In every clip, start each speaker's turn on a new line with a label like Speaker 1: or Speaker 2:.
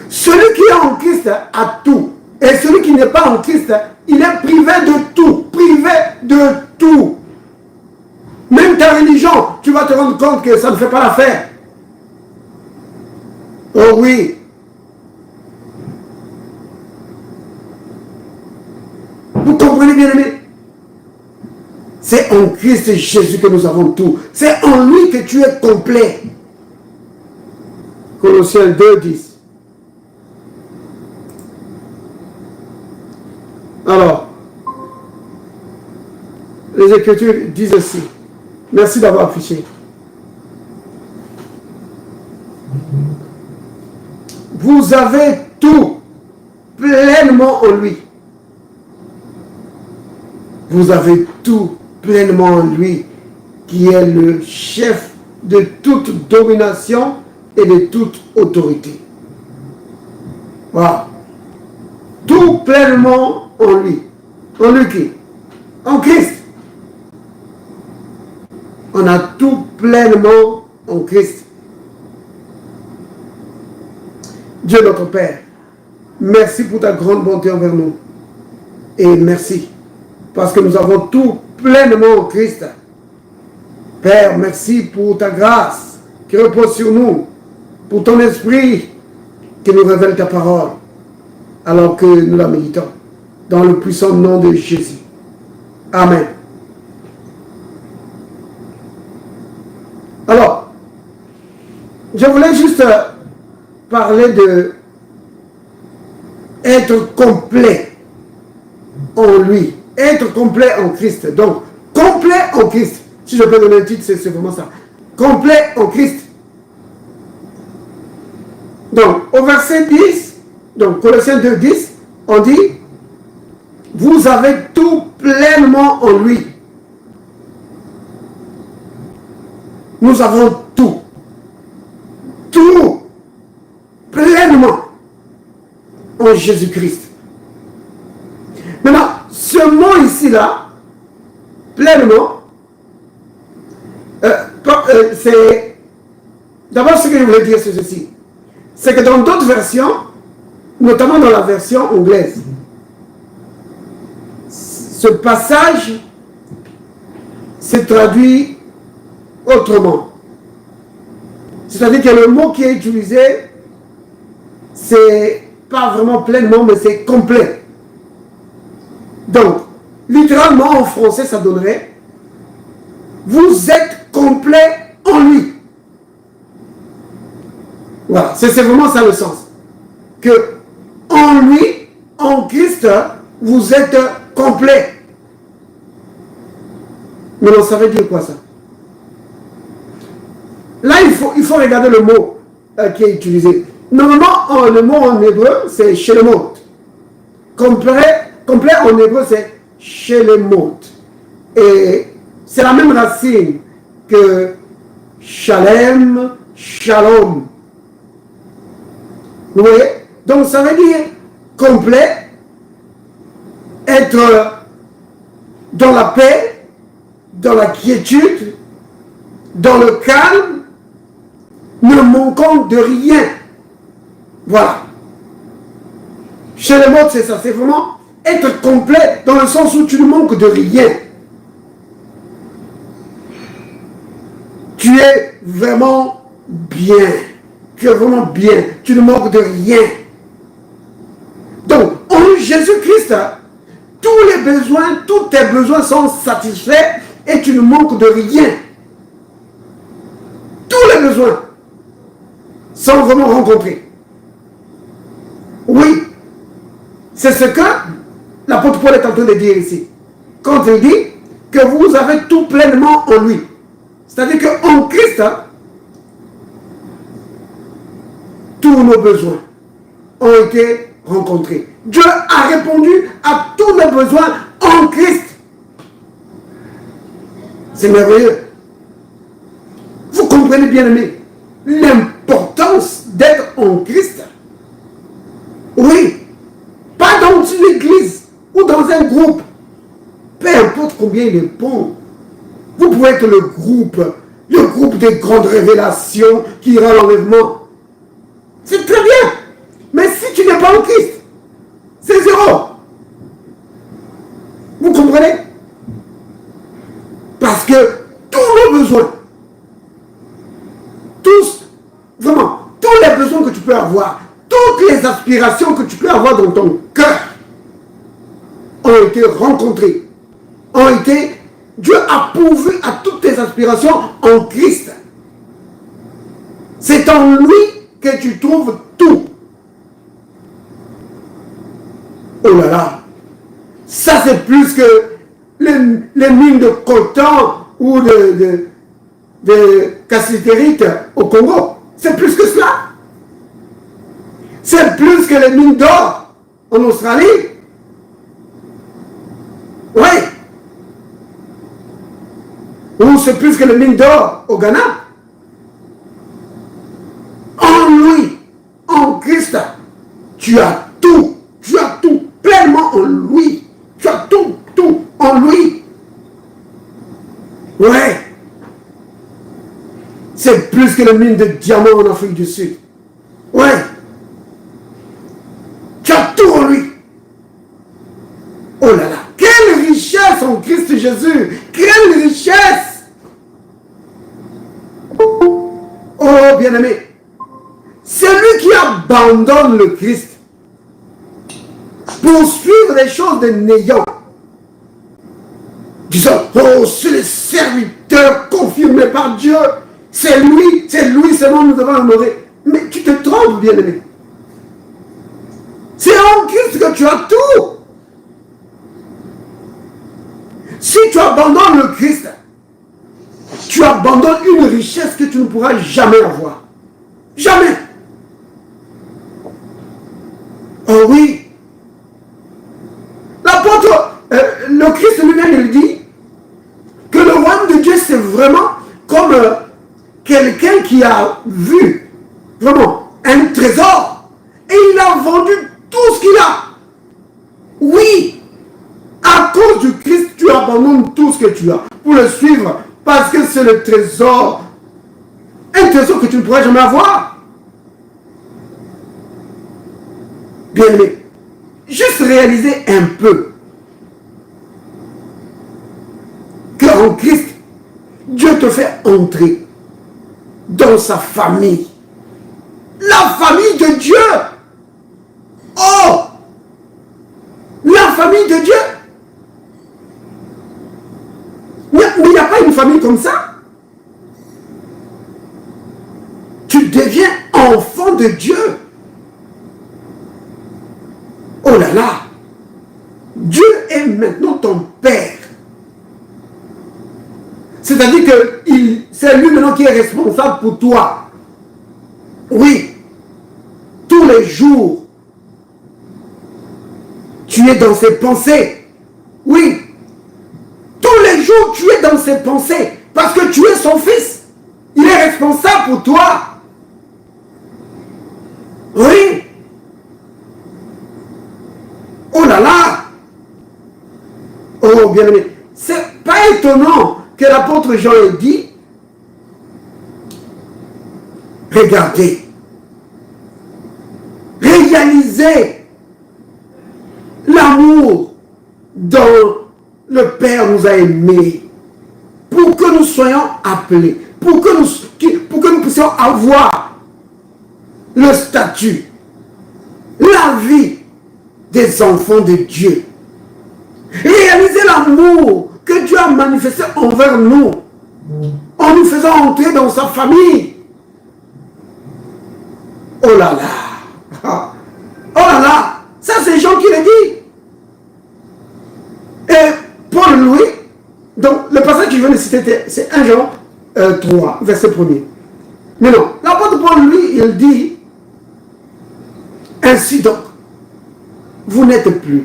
Speaker 1: Celui qui est en Christ a tout. Et celui qui n'est pas en Christ, il est privé de tout. Privé de tout. Même ta religion, tu vas te rendre compte que ça ne fait pas l'affaire. Oh oui. Vous comprenez bien aimé? C'est en Christ Jésus que nous avons tout. C'est en lui que tu es complet. Colossiens 2, 10. Alors, les Écritures disent aussi. Merci d'avoir affiché. Vous avez tout pleinement en lui. Vous avez tout pleinement en lui, qui est le chef de toute domination et de toute autorité. Voilà. Tout pleinement en lui. En lui qui? En Christ. On a tout pleinement en Christ. Dieu notre Père, merci pour ta grande bonté envers nous. Et merci parce que nous avons tout pleinement en Christ. Père, merci pour ta grâce qui repose sur nous, pour ton esprit qui nous révèle ta parole, alors que nous la méditons. Dans le puissant nom de Jésus. Amen. Alors, je voulais juste parler de être complet en lui, être complet en Christ. Donc, complet en Christ. Si je peux donner un titre, c'est vraiment ça. Complet en Christ. Donc, au verset 10, donc Colossiens 2, 10, on dit, vous avez tout pleinement en lui. Nous avons tout. Tout pleinement en Jésus-Christ. Maintenant, ce mot ici-là, pleinement, c'est... D'abord, ce que je voulais dire, c'est ceci. C'est que dans d'autres versions, notamment dans la version anglaise, ce passage se traduit autrement. C'est-à-dire que le mot qui est utilisé, c'est pas vraiment pleinement, mais c'est complet. Donc, littéralement en français, ça donnerait vous êtes complet en lui. Voilà, c'est vraiment ça le sens. Que en lui, en Christ, vous êtes complet. Mais on savait dire quoi ça? Là, il faut regarder le mot qui est utilisé. Normalement, le mot en hébreu, c'est shelemot. Complet en hébreu, c'est shelemot. Et c'est la même racine que shalem, shalom. Vous voyez? Donc, ça veut dire complet, être dans la paix, dans la quiétude, dans le calme, ne manquant de rien. Voilà. Chez les mots, c'est ça. C'est vraiment être complet dans le sens où tu ne manques de rien. Tu es vraiment bien. Tu es vraiment bien. Tu ne manques de rien. Donc, en Jésus-Christ, tous les besoins, tous tes besoins sont satisfaits et tu ne manques de rien. Tous les besoins sont vraiment rencontrés. Oui, c'est ce que l'apôtre Paul est en train de dire ici. Quand il dit que vous avez tout pleinement en lui. C'est-à-dire qu'en Christ, tous nos besoins ont été rencontrés. Dieu a répondu à tous nos besoins en Christ. C'est merveilleux. Vous comprenez bien aimé l'importance d'être en Christ. Oui, pas dans une église ou dans un groupe. Peu importe combien il est bon. Vous pouvez être le groupe des grandes révélations qui ira à l'enlèvement. C'est très bien. Mais pas en Christ. C'est zéro. Vous comprenez? Parce que tous nos besoins, vraiment, tous les besoins que tu peux avoir, toutes les aspirations que tu peux avoir dans ton cœur ont été rencontrées, Dieu a pourvu à toutes tes aspirations en Christ. C'est en lui que tu trouves tout. Oh là là, ça c'est plus que les mines de coltan ou de cassitérite au Congo. C'est plus que cela. C'est plus que les mines d'or en Australie. Oui. Ou c'est plus que les mines d'or au Ghana. En lui, en Christ, tu as tout. Tu as tout pleinement en lui. Tu as tout en lui. Ouais. C'est plus que les mines de diamants en Afrique du Sud. Ouais. Tu as tout en lui. Oh là là. Quelle richesse en Christ Jésus. Quelle richesse. Oh bien-aimé. Celui qui abandonne le Christ pour suivre les choses de néant, disant, oh, c'est le serviteur confirmé par Dieu, c'est lui seulement nous devons honorer. Mais tu te trompes, bien-aimé. C'est en Christ que tu as tout. Si tu abandonnes le Christ, tu abandonnes une richesse que tu ne pourras jamais avoir. Jamais. Oh oui. L'apôtre, le Christ lui-même, il dit que le royaume de Dieu, c'est vraiment comme quelqu'un qui a vu vraiment un trésor et il a vendu tout ce qu'il a. Oui, à cause du Christ, tu abandonnes tout ce que tu as pour le suivre parce que c'est le trésor, un trésor que tu ne pourras jamais avoir. Bien aimé, juste réaliser un peu qu'en Christ, Dieu te fait entrer dans sa famille. La famille de Dieu. Oh! La famille de Dieu. Mais il n'y a pas une famille comme ça. Tu deviens enfant de Dieu. Oh là là. Dieu est maintenant ton Père. C'est-à-dire que c'est lui maintenant qui est responsable pour toi. Oui. Tous les jours, tu es dans ses pensées. Oui. Tous les jours, tu es dans ses pensées. Parce que tu es son fils. Il est responsable pour toi. Oui. Oh là là. Oh bien-aimé. C'est pas étonnant que l'apôtre Jean ait dit, regardez, réalisez l'amour dont le Père nous a aimés pour que nous soyons appelés, pour que nous puissions avoir le statut, la vie des enfants de Dieu. Réalisez l'amour que Dieu a manifesté envers nous en nous faisant entrer dans sa famille. Oh là là. Oh là là. Ça c'est Jean qui le dit. Et Paul Louis, donc le passage que je viens de citer, c'est 1 Jean 3, verset 1er. Mais non, l'apôtre Paul lui, il dit, ainsi donc, vous n'êtes plus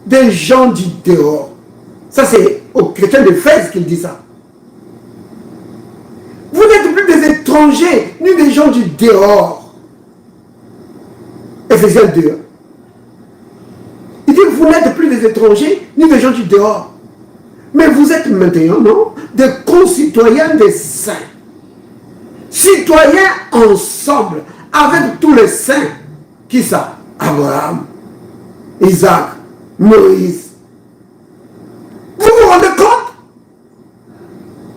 Speaker 1: des gens du dehors. Ça c'est aux chrétiens d'Éphèse qu'il dit ça. Vous n'êtes plus des étrangers, ni des gens du dehors. Éphésiens 2. Il dit, vous n'êtes plus des étrangers, ni des gens du dehors. Mais vous êtes maintenant, non, des concitoyens des saints. Citoyens ensemble, avec tous les saints. Qui ça? Abraham, Isaac, Moïse. Vous vous rendez compte?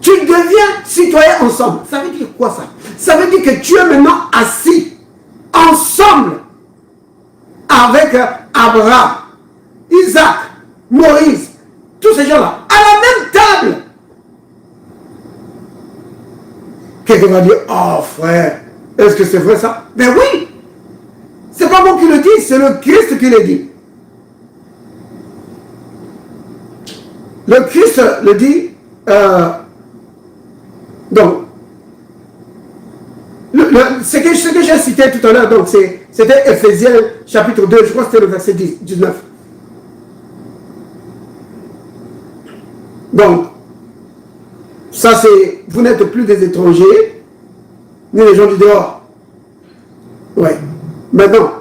Speaker 1: Tu deviens citoyen ensemble. Ça veut dire quoi ça? Ça veut dire que tu es maintenant assis ensemble avec Abraham, Isaac, Moïse, tous ces gens-là, à la même table. Quelqu'un va dire, oh frère, est-ce que c'est vrai ça? Ben oui, c'est pas moi qui le dis, c'est le Christ qui le dit. Le Christ le dit, donc, ce que j'ai cité tout à l'heure, donc c'était Ephésiens chapitre 2, je crois que c'était le verset 19. Donc, ça c'est, vous n'êtes plus des étrangers, ni les gens du dehors. Ouais. Maintenant,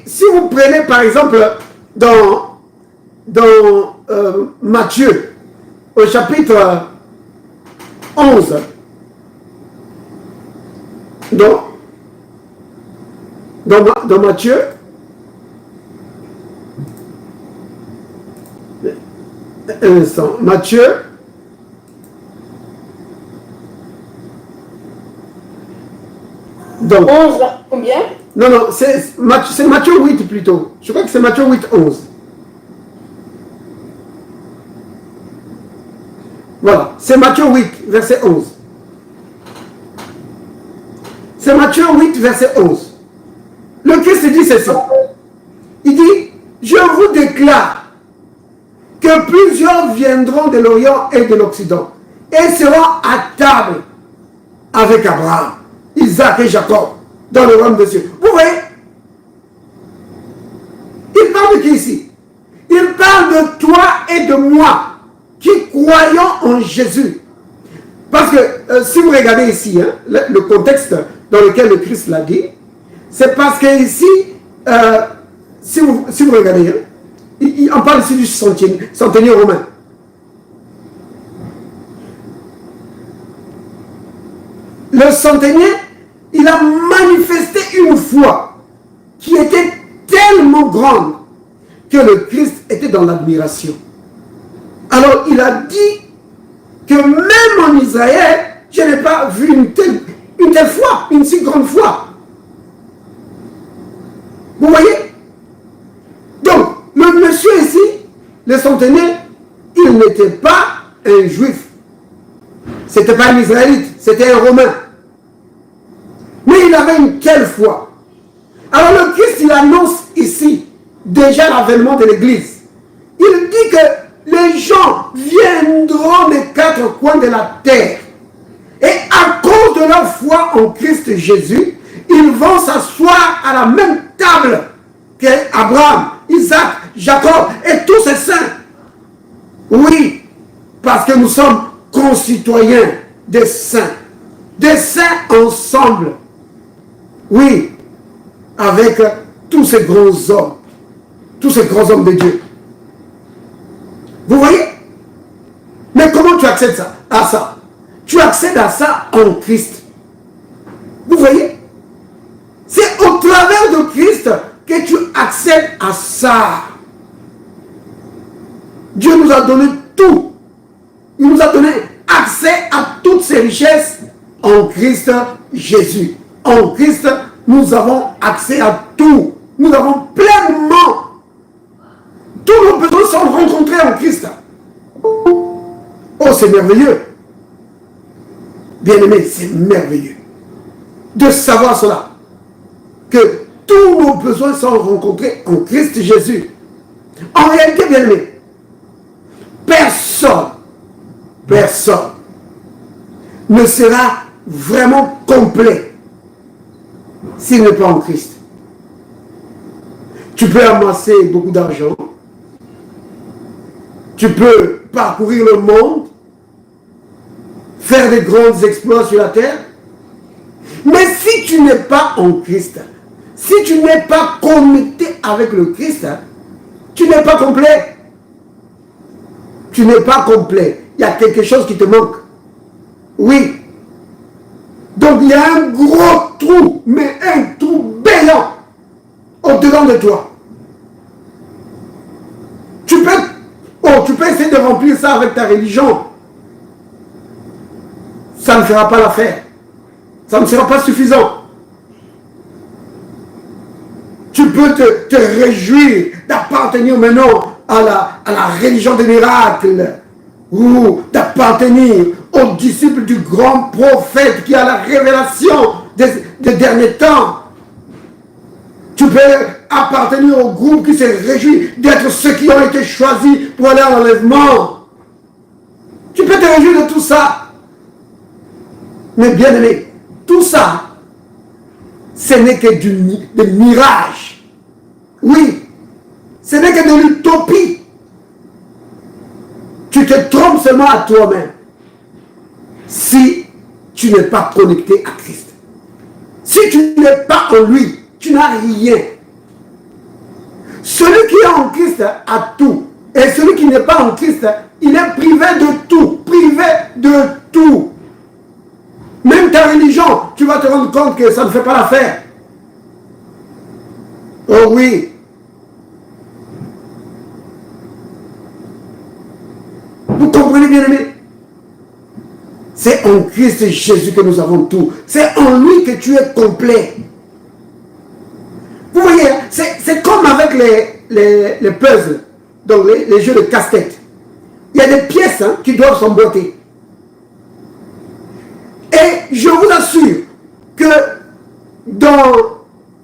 Speaker 1: si vous prenez par exemple dans Matthieu, au chapitre 11, dans Matthieu, un instant, Matthieu, donc,
Speaker 2: 11, combien?
Speaker 1: Non, c'est Matthieu 8 plutôt. Je crois que c'est Matthieu 8, 11. Voilà, c'est Matthieu 8, verset 11. C'est Matthieu 8, verset 11. Le Christ dit ceci. Il dit, je vous déclare que plusieurs viendront de l'Orient et de l'Occident et seront à table avec Abraham, Isaac et Jacob dans le royaume de Dieu. Vous voyez? Il parle de qui ici? Il parle de toi et de moi qui croyons en Jésus. Parce que si vous regardez ici, hein, le contexte dans lequel le Christ l'a dit, c'est parce que ici, si vous regardez, hein, on parle ici du centenier romain. Le centenier, il a manifesté une foi qui était tellement grande que le Christ était dans l'admiration. Alors il a dit que même en Israël, je n'ai pas vu une telle foi, une si grande foi. Vous voyez? Donc, le monsieur ici, le centenier, il n'était pas un juif. C'était pas un israélite, c'était un romain. Mais il avait une telle foi. Alors le Christ, il annonce ici déjà l'avènement de l'Église. Il dit que les gens viendront des quatre coins de la terre. Et à cause de leur foi en Christ Jésus, ils vont s'asseoir à la même table qu'Abraham, Isaac, Jacob et tous ces saints. Oui, parce que nous sommes concitoyens des saints ensemble. Oui, avec tous ces grands hommes de Dieu. Vous voyez? Mais comment tu accèdes à ça? Tu accèdes à ça en Christ. Vous voyez? C'est au travers de Christ que tu accèdes à ça. Dieu nous a donné tout. Il nous a donné accès à toutes ces richesses en Christ Jésus. En Christ, nous avons accès à tout. Nous avons pleinement. Tous nos besoins sont rencontrés en Christ. Oh, c'est merveilleux. Bien-aimé, c'est merveilleux de savoir cela. Que tous nos besoins sont rencontrés en Christ Jésus. En réalité, bien-aimé, personne ne sera vraiment complet s'il n'est pas en Christ. Tu peux amasser beaucoup d'argent, tu peux parcourir le monde, faire des grands exploits sur la terre, mais si tu n'es pas en Christ, si tu n'es pas connecté avec le Christ, tu n'es pas complet. Tu n'es pas complet. Il y a quelque chose qui te manque. Oui. Donc il y a un gros trou, mais un trou béant au-dedans de toi. Tu peux essayer de remplir ça avec ta religion. Ça ne fera pas l'affaire. Ça ne sera pas suffisant. Tu peux te réjouir d'appartenir maintenant à la religion des miracles ou d'appartenir aux disciples du grand prophète qui a la révélation des derniers temps. Tu peux appartenir au groupe qui se réjouit d'être ceux qui ont été choisis pour aller à l'enlèvement. Tu peux te réjouir de tout ça. Mais bien aimé, tout ça, ce n'est que des mirages. Oui, ce n'est que de l'utopie. Tu te trompes seulement à toi-même si tu n'es pas connecté à Christ. Si tu n'es pas en lui, tu n'as rien. Celui qui est en Christ a tout. Et celui qui n'est pas en Christ, il est privé de tout. Privé de tout. Même ta religion, tu vas te rendre compte que ça ne fait pas l'affaire. Oh oui. Vous comprenez, bien aimé? C'est en Christ Jésus que nous avons tout. C'est en lui que tu es complet. Vous voyez, c'est comme avec les puzzles, donc les jeux de casse-tête. Il y a des pièces qui doivent s'emboîter. Et je vous assure que dans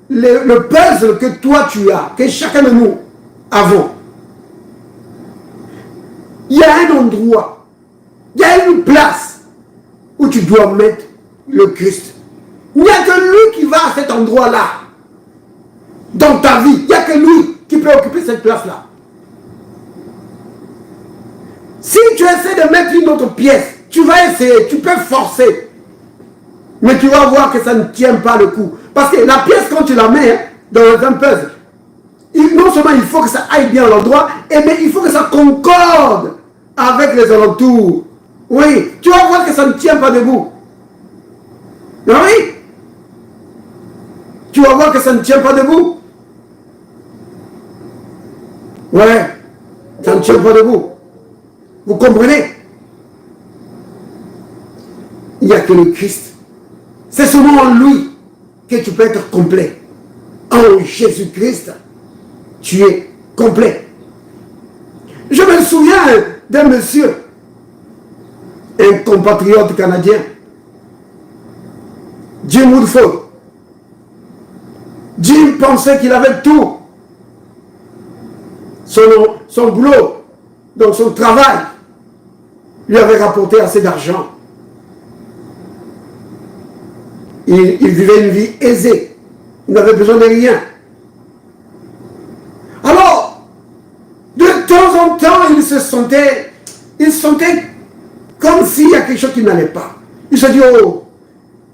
Speaker 1: le puzzle que toi tu as, que chacun de nous avons, il y a un endroit, il y a une place où tu dois mettre le Christ. Il n'y a que lui qui va à cet endroit-là. Dans ta vie, il n'y a que lui qui peut occuper cette place-là. Si tu essaies de mettre une autre pièce, tu vas essayer, tu peux forcer. Mais tu vas voir que ça ne tient pas le coup. Parce que la pièce, quand tu la mets dans un puzzle, non seulement il faut que ça aille bien à l'endroit, mais il faut que ça concorde avec les alentours. Oui, tu vas voir que ça ne tient pas debout. Oui. Tu vas voir que ça ne tient pas debout. Ouais, ça ne tient pas debout. Vous comprenez? Il n'y a que le Christ. C'est seulement en lui que tu peux être complet. En Jésus-Christ, tu es complet. Je me souviens d'un monsieur, un compatriote canadien, Jim Woodford. Jim pensait qu'il avait tout. Son boulot, donc son travail, lui avait rapporté assez d'argent. Il vivait une vie aisée. Il n'avait besoin de rien. Alors, de temps en temps, il se sentait comme s'il y a quelque chose qui n'allait pas. Il se dit, oh,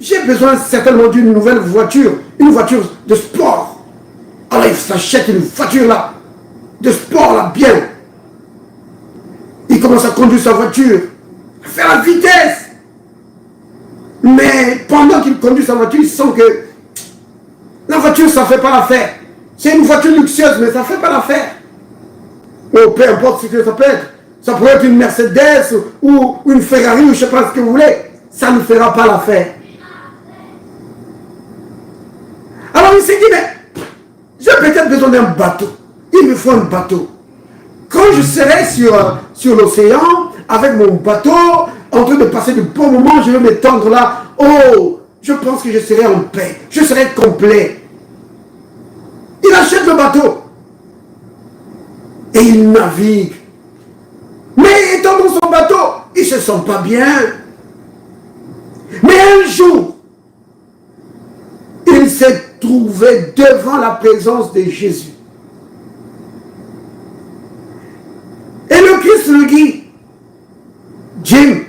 Speaker 1: j'ai besoin certainement d'une nouvelle voiture, une voiture de sport. Alors il s'achète une voiture là, de sport là, bien. Il commence à conduire sa voiture, à faire la vitesse. Mais pendant qu'il conduit sa voiture, il sent que la voiture, ça ne fait pas l'affaire. C'est une voiture luxueuse, mais ça ne fait pas l'affaire. Oh, peu importe ce que ça peut être. Ça pourrait être une Mercedes ou une Ferrari ou je ne sais pas ce que vous voulez. Ça ne fera pas l'affaire. Alors il s'est dit, mais j'ai peut-être besoin d'un bateau. Il me faut un bateau. Quand je serai sur l'océan, avec mon bateau, en train de passer de bons moments, je vais m'étendre là. Oh, je pense que je serai en paix. Je serai complet. Il achète le bateau. Et il navigue. Mais étant dans son bateau, il ne se sent pas bien. Mais un jour, il s'est trouvé devant la présence de Jésus. Et le Christ lui dit, Jim,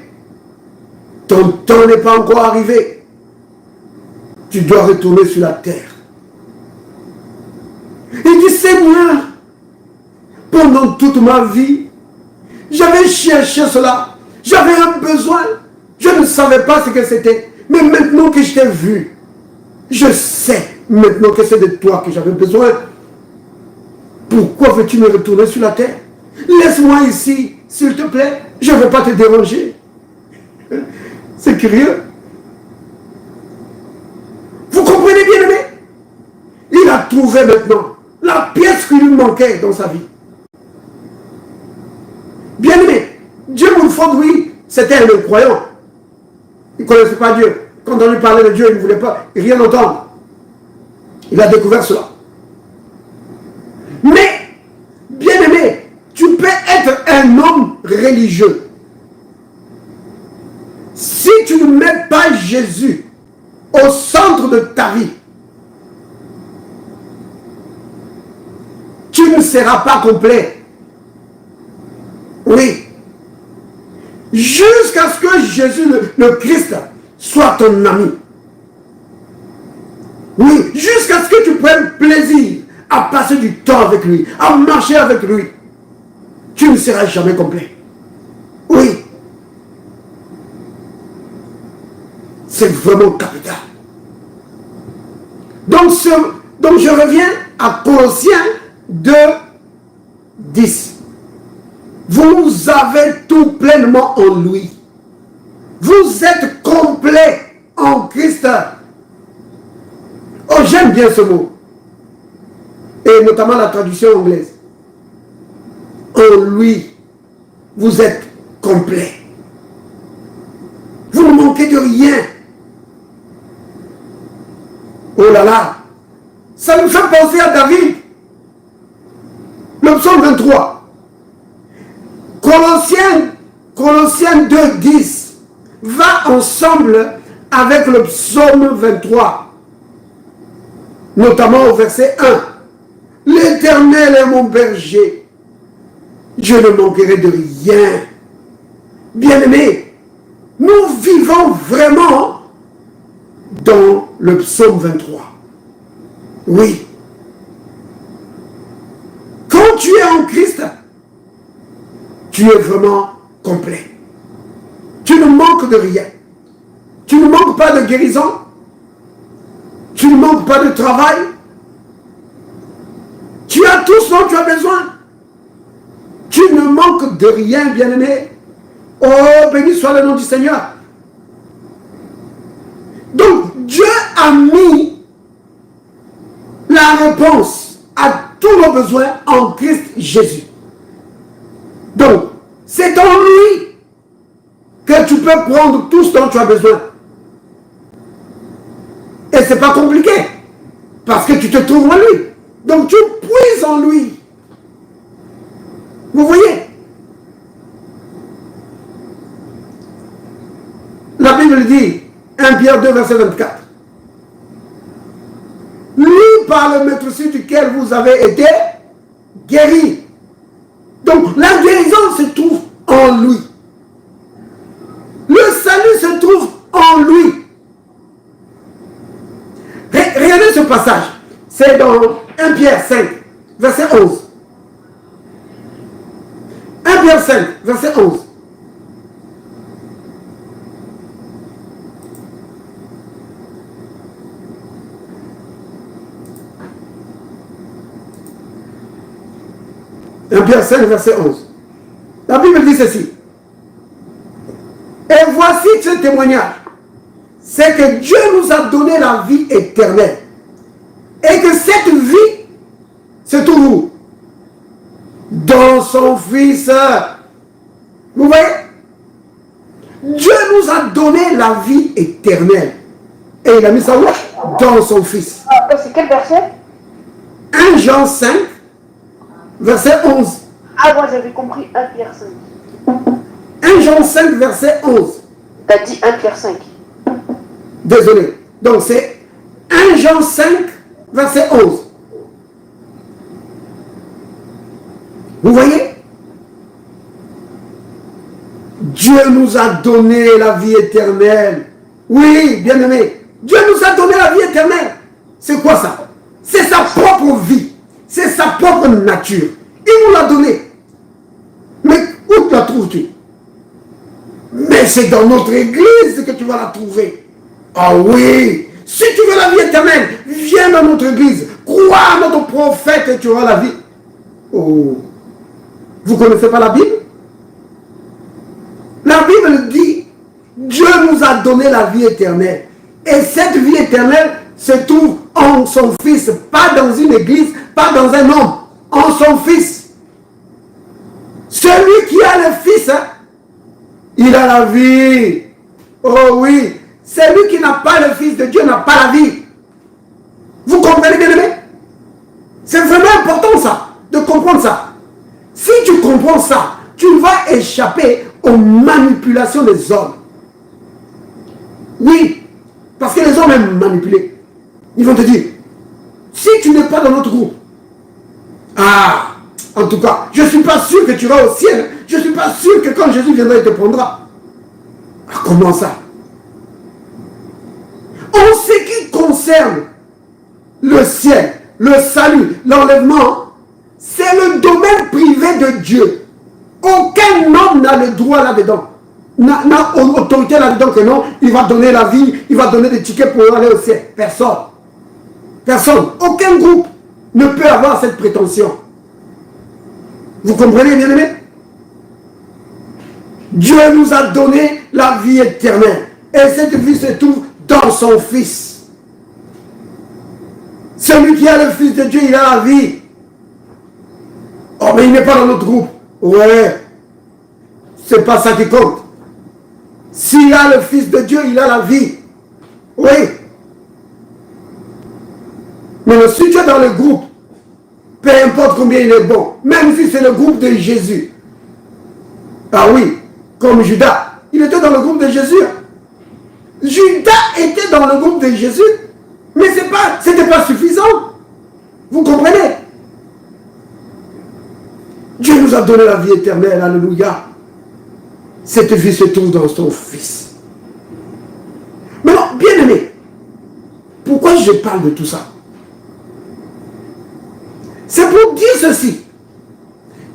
Speaker 1: ton temps n'est pas encore arrivé. Tu dois retourner sur la terre. Il dit, Seigneur, pendant toute ma vie, j'avais cherché cela. J'avais un besoin. Je ne savais pas ce que c'était. Mais maintenant que je t'ai vu, je sais maintenant que c'est de toi que j'avais besoin. Pourquoi veux-tu me retourner sur la terre? Laisse-moi ici, s'il te plaît. Je ne veux pas te déranger. C'est curieux. Vous comprenez bien, aimé? Il a trouvé maintenant la pièce qui lui manquait dans sa vie. Bien aimé, Dieu Moulford, oui, c'était un incroyant. Il ne connaissait pas Dieu. Quand on lui parlait de Dieu, il ne voulait pas rien entendre. Il a découvert cela. Mais, bien aimé, tu peux être un homme religieux. Si tu ne mets pas Jésus au centre de ta vie, tu ne seras pas complet. Oui. Jusqu'à ce que Jésus, le Christ, soit ton ami. Oui. Jusqu'à ce que tu prennes plaisir à passer du temps avec lui, à marcher avec lui. Tu ne seras jamais complet. Oui. C'est vraiment capital. Donc je reviens à Colossiens 2, 10. Vous avez tout pleinement en lui. Vous êtes complet en Christ. Oh, j'aime bien ce mot. Et notamment la traduction anglaise. En lui, vous êtes complet. Vous ne manquez de rien. Oh là là. Ça nous fait penser à David. Le psaume 23. Colossiens 2, 10 va ensemble avec le psaume 23. Notamment au verset 1. L'Éternel est mon berger. Je ne manquerai de rien. Bien-aimés, nous vivons vraiment dans le psaume 23. Oui. Quand tu es en Christ, tu es vraiment complet. Tu ne manques de rien. Tu ne manques pas de guérison. Tu ne manques pas de travail. Tu as tout ce dont tu as besoin. Tu ne manques de rien, bien-aimé. Oh, béni soit le nom du Seigneur. Donc, Dieu a mis la réponse à tous nos besoins en Christ Jésus. Donc, c'est en lui que tu peux prendre tout ce dont tu as besoin. Et ce n'est pas compliqué, parce que tu te trouves en lui. Donc, tu puises en lui. Vous voyez? La Bible dit, 1 Pierre 2, verset 24. Lui, par le maître sur duquel vous avez été guéris. Donc, la guérison se trouve en lui. Le salut se trouve en lui. Regardez ce passage. C'est dans 1 Pierre 5, verset 11. 1 Pierre 5, verset 11. Pierre 5, verset 11. La Bible dit ceci. Et voici ce témoignage. C'est que Dieu nous a donné la vie éternelle. Et que cette vie se trouve dans son Fils. Vous voyez? Dieu nous a donné la vie éternelle. Et il a mis ça où? Dans son Fils.
Speaker 2: C'est quel verset?
Speaker 1: 1 Jean 5, verset 11.
Speaker 2: Ah, moi j'avais compris 1 Pierre 5.
Speaker 1: 1 Jean 5, verset 11.
Speaker 2: T'as dit 1 Pierre 5.
Speaker 1: Désolé. Donc c'est 1 Jean 5, verset 11. Vous voyez? Dieu nous a donné la vie éternelle. Oui, bien aimé. Dieu nous a donné la vie éternelle. C'est quoi ça? C'est sa propre vie. C'est sa propre nature. Il nous l'a donné. Mais où la trouves-tu? Mais c'est dans notre église que tu vas la trouver. Ah oui, si tu veux la vie éternelle, viens dans notre église. Crois à notre prophète et tu auras la vie. Oh, vous ne connaissez pas la Bible? La Bible dit, Dieu nous a donné la vie éternelle. Et cette vie éternelle se trouve en son Fils, pas dans une église, pas dans un homme, en son Fils. Celui qui a le Fils, hein, il a la vie. Oh oui, celui qui n'a pas le Fils de Dieu n'a pas la vie. Vous comprenez bien aimé? C'est vraiment important ça, de comprendre ça. Si tu comprends ça, tu vas échapper aux manipulations des hommes. Oui, parce que les hommes aiment manipuler. Ils vont te dire, si tu n'es pas dans notre groupe, ah, en tout cas, je ne suis pas sûr que tu vas au ciel. Je ne suis pas sûr que quand Jésus viendra, il te prendra. Ah, comment ça? En ce qui concerne le ciel, le salut, l'enlèvement, c'est le domaine privé de Dieu. Aucun homme n'a le droit là-dedans. N'a autorité là-dedans que non, il va donner la vie, il va donner des tickets pour aller au ciel. Personne. Personne. Aucun groupe ne peut avoir cette prétention. Vous comprenez, bien aimé? Dieu nous a donné la vie éternelle. Et cette vie se trouve dans son Fils. Celui qui a le Fils de Dieu, il a la vie. Oh, mais il n'est pas dans notre groupe. Ouais. C'est pas ça qui compte. S'il a le Fils de Dieu, il a la vie. Oui. Mais si tu es dans le groupe, peu importe combien il est bon, même si c'est le groupe de Jésus. Ah oui, comme Judas, il était dans le groupe de Jésus. Judas était dans le groupe de Jésus, mais ce n'était pas suffisant. Vous comprenez? Dieu nous a donné la vie éternelle, alléluia. Cette vie se trouve dans son Fils. Maintenant, bien aimé, pourquoi je parle de tout ça? C'est pour dire ceci,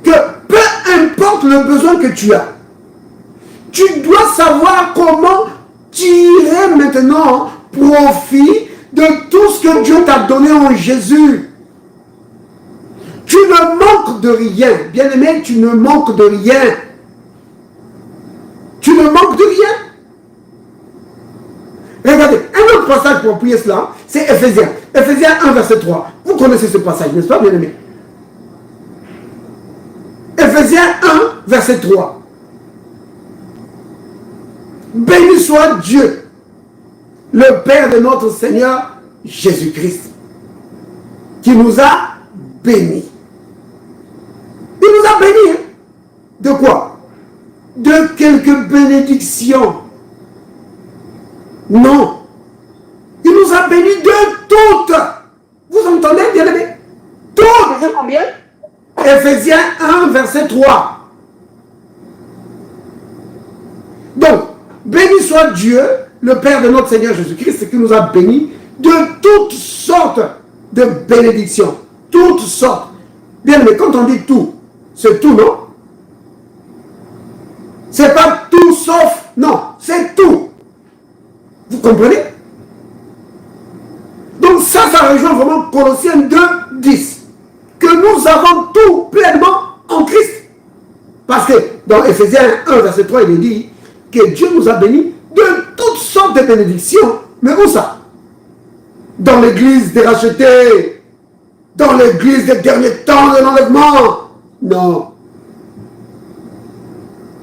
Speaker 1: que peu importe le besoin que tu as, tu dois savoir comment tirer maintenant profit de tout ce que Dieu t'a donné en Jésus. Tu ne manques de rien. Bien aimé, tu ne manques de rien. Tu ne manques de rien. Regardez, un autre passage pour prier cela, c'est Ephésiens. Ephésiens 1, verset 3. Vous connaissez ce passage, n'est-ce pas, bien aimé? Ephésiens 1, verset 3. Béni soit Dieu, le Père de notre Seigneur Jésus-Christ, qui nous a bénis. Il nous a bénis. Hein? De quoi? De quelques bénédictions. Non. Il nous a bénis de toutes. Vous entendez, bien aimé? Toutes.
Speaker 2: C'est combien?
Speaker 1: Ephésiens 1, verset 3. Donc, béni soit Dieu, le Père de notre Seigneur Jésus-Christ, qui nous a bénis de toutes sortes de bénédictions. Toutes sortes. Bien aimé, quand on dit tout, c'est tout, non? C'est pas tout sauf, non, c'est tout. Vous comprenez? Donc ça rejoint vraiment Colossiens 2, 10. Que nous avons tout pleinement en Christ. Parce que dans Ephésiens 1, verset 3, il est dit que Dieu nous a bénis de toutes sortes de bénédictions. Mais où ça? Dans l'église des rachetés, dans l'église des derniers temps de l'enlèvement. Non.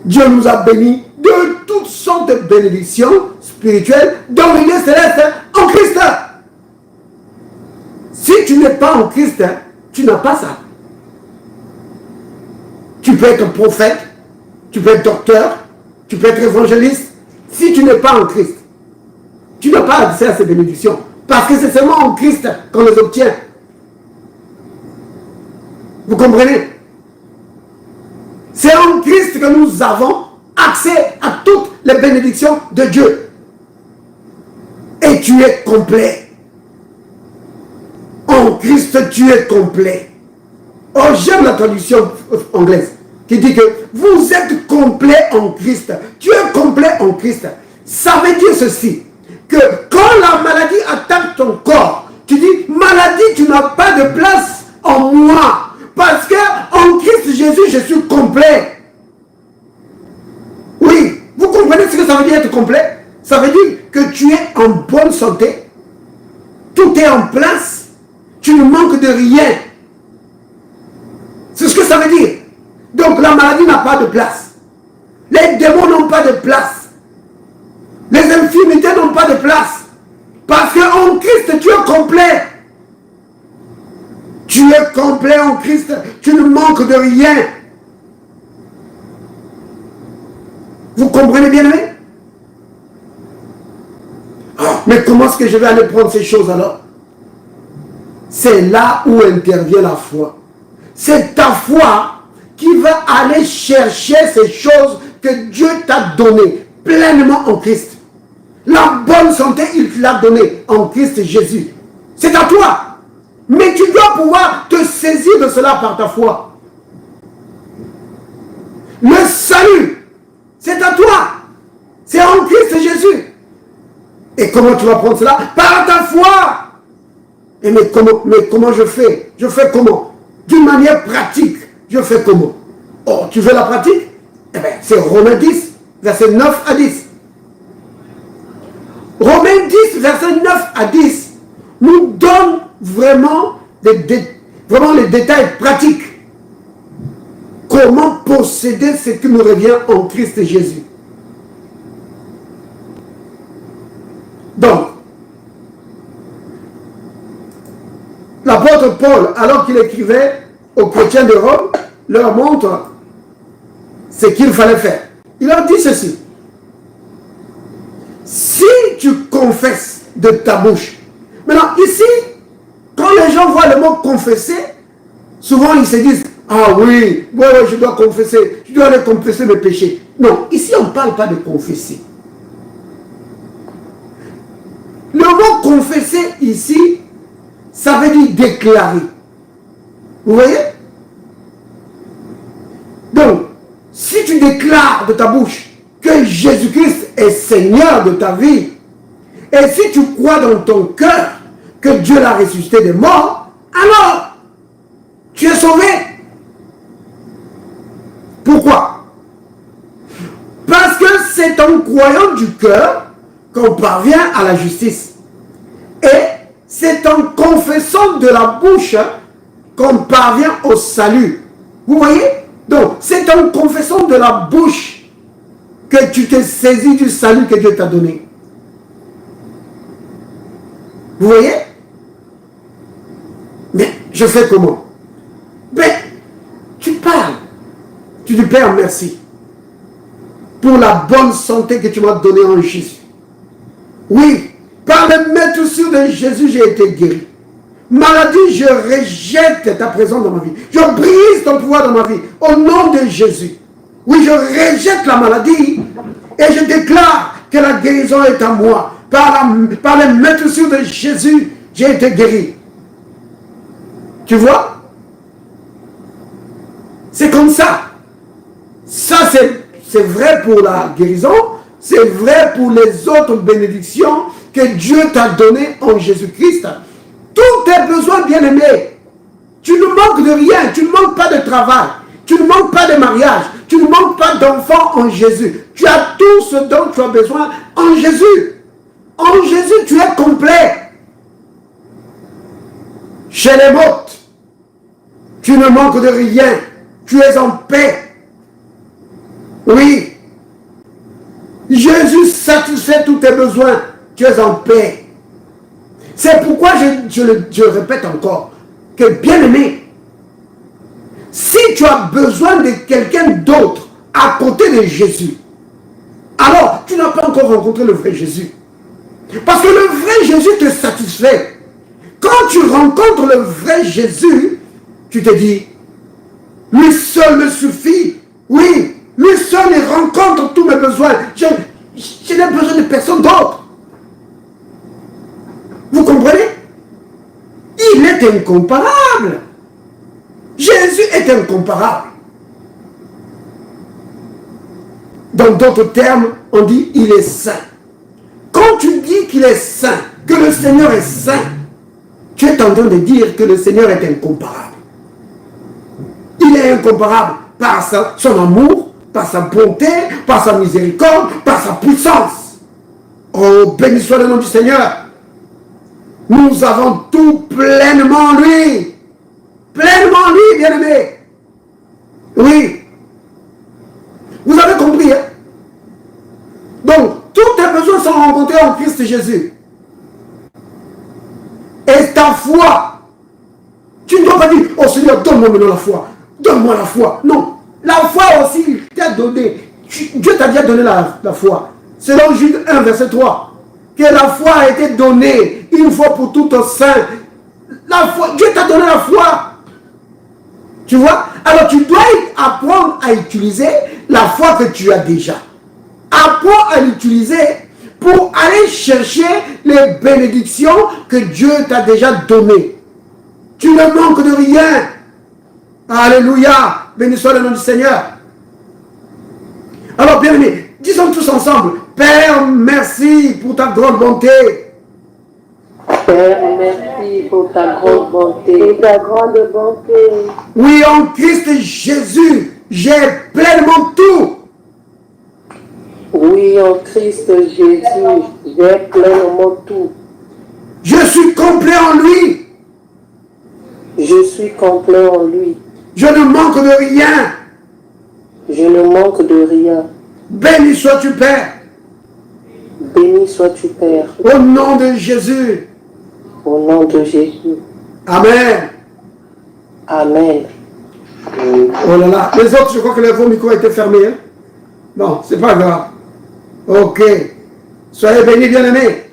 Speaker 1: Dieu nous a bénis de toutes sortes de bénédictions spirituelles dans l'église céleste en Christ. Si tu n'es pas en Christ, tu n'as pas ça. Tu peux être prophète, tu peux être docteur, tu peux être évangéliste. Si tu n'es pas en Christ, tu n'as pas accès à ces bénédictions. Parce que c'est seulement en Christ qu'on les obtient. Vous comprenez? C'est en Christ que nous avons accès à toutes les bénédictions de Dieu. Et tu es complet. En Christ, tu es complet. Oh, j'aime la traduction anglaise. qui dit que vous êtes complet en Christ. Tu es complet en Christ. Ça veut dire ceci, que quand la maladie attaque ton corps, tu dis, maladie, tu n'as pas de place en moi. Parce que en Christ Jésus, je suis complet. Oui, vous comprenez ce que ça veut dire être complet? Ça veut dire que tu es en bonne santé. Tout est en place. Tu ne manques de rien. C'est ce que ça veut dire. Donc la maladie n'a pas de place. Les démons n'ont pas de place. Les infirmités n'ont pas de place. Parce qu'en Christ, tu es complet. Tu es complet en Christ. Tu ne manques de rien. Vous comprenez bien, aimé? Mais comment est-ce que je vais aller prendre ces choses alors? C'est là où intervient la foi. C'est ta foi qui va aller chercher ces choses que Dieu t'a données pleinement en Christ. La bonne santé, il te l'a donnée en Christ Jésus. C'est à toi. Mais tu dois pouvoir te saisir de cela par ta foi. Le salut, c'est à toi. C'est en Christ Jésus. Et comment tu vas prendre cela? Par ta foi. Et mais comment je fais? Je fais comment? D'une manière pratique. Je fais comment? Oh, tu veux la pratique? Eh bien, c'est Romains 10, verset 9 à 10. Romains 10, verset 9 à 10, nous donne vraiment les détails pratiques. Comment posséder ce qui nous revient en Christ Jésus. Donc, l'apôtre Paul, alors qu'il écrivait aux chrétiens de Rome, leur montre ce qu'il fallait faire. Il leur dit ceci. Si tu confesses de ta bouche. Maintenant, ici, quand les gens voient le mot confesser, souvent ils se disent, ah oui, ouais, je dois confesser, je dois aller confesser mes péchés. Non, ici on ne parle pas de confesser. Le mot confesser ici, ça veut dire déclarer. Vous voyez? Donc, si tu déclares de ta bouche que Jésus-Christ est Seigneur de ta vie, et si tu crois dans ton cœur que Dieu l'a ressuscité des morts, alors tu es sauvé. Pourquoi? Parce que c'est en croyant du cœur qu'on parvient à la justice. Et c'est en confessant de la bouche qu'on parvient au salut. Vous voyez? Donc, c'est en confessant de la bouche que tu t'es saisi du salut que Dieu t'a donné. Vous voyez? Mais je fais comment? Mais tu parles. Tu dis, Père, merci pour la bonne santé que tu m'as donnée en Jésus. Oui, par le maître de Jésus, j'ai été guéri. Maladie, je rejette ta présence dans ma vie. Je brise ton pouvoir dans ma vie. Au nom de Jésus. Oui, je rejette la maladie et je déclare que la guérison est à moi. Par le maître de Jésus, j'ai été guéri. Tu vois? C'est comme ça. Ça, c'est vrai pour la guérison. C'est vrai pour les autres bénédictions que Dieu t'a données en Jésus-Christ. Tous tes besoins, bien-aimés. Tu ne manques de rien. Tu ne manques pas de travail. Tu ne manques pas de mariage. Tu ne manques pas d'enfants en Jésus. Tu as tout ce dont tu as besoin en Jésus. En Jésus, tu es complet. Chez les morts, tu ne manques de rien. Tu es en paix. Oui. Jésus satisfait tous tes besoins. Tu es en paix. C'est pourquoi je répète encore que, bien-aimé, si tu as besoin de quelqu'un d'autre à côté de Jésus, alors tu n'as pas encore rencontré le vrai Jésus. Parce que le vrai Jésus te satisfait. Quand tu rencontres le vrai Jésus, tu te dis, lui seul me suffit. Oui, lui seul il rencontre tous mes besoins. Je n'ai besoin de personne d'autre. Vous comprenez? Il est incomparable. Jésus est incomparable. Dans d'autres termes, on dit il est saint. Quand tu dis qu'il est saint, que le Seigneur est saint, tu es en train de dire que le Seigneur est incomparable. Il est incomparable par son amour, par sa bonté, par sa miséricorde, par sa puissance. Oh, béni soit le nom du Seigneur. Nous avons tout pleinement en lui. Pleinement en lui, bien-aimé. Oui. Vous avez compris, hein? Donc, tous tes besoins sont rencontrés en Christ Jésus. Et ta foi, tu ne dois pas dire, oh Seigneur, donne-moi maintenant la foi. Donne-moi la foi. Non. La foi aussi, il t'a donné. Dieu t'a déjà donné la foi. Selon Jude 1, verset 3. Que la foi a été donnée une fois pour toutes aux saints. La foi, Dieu t'a donné la foi. Tu vois? Alors tu dois apprendre à utiliser la foi que tu as déjà. Apprends à l'utiliser pour aller chercher les bénédictions que Dieu t'a déjà données. Tu ne manques de rien. Alléluia. Béni soit le nom du Seigneur. Alors bien aimés, disons tous ensemble, Père, merci pour ta grande bonté.
Speaker 3: Père, merci pour ta grande bonté.
Speaker 2: Ta grande bonté.
Speaker 1: Oui, en Christ Jésus, j'ai pleinement tout.
Speaker 3: Oui, en Christ Jésus, j'ai pleinement tout.
Speaker 1: Je suis complet en lui.
Speaker 3: Je suis complet en lui.
Speaker 1: Je ne manque de rien.
Speaker 3: Je ne manque de rien.
Speaker 1: Béni sois-tu, Père.
Speaker 3: Béni sois-tu, Père.
Speaker 1: Au nom de Jésus.
Speaker 3: Au nom de Jésus.
Speaker 1: Amen.
Speaker 3: Amen.
Speaker 1: Oh là là. Les autres, je crois que vos micros étaient fermés. Hein? Non, c'est pas grave. Ok. Soyez bénis, bien-aimés.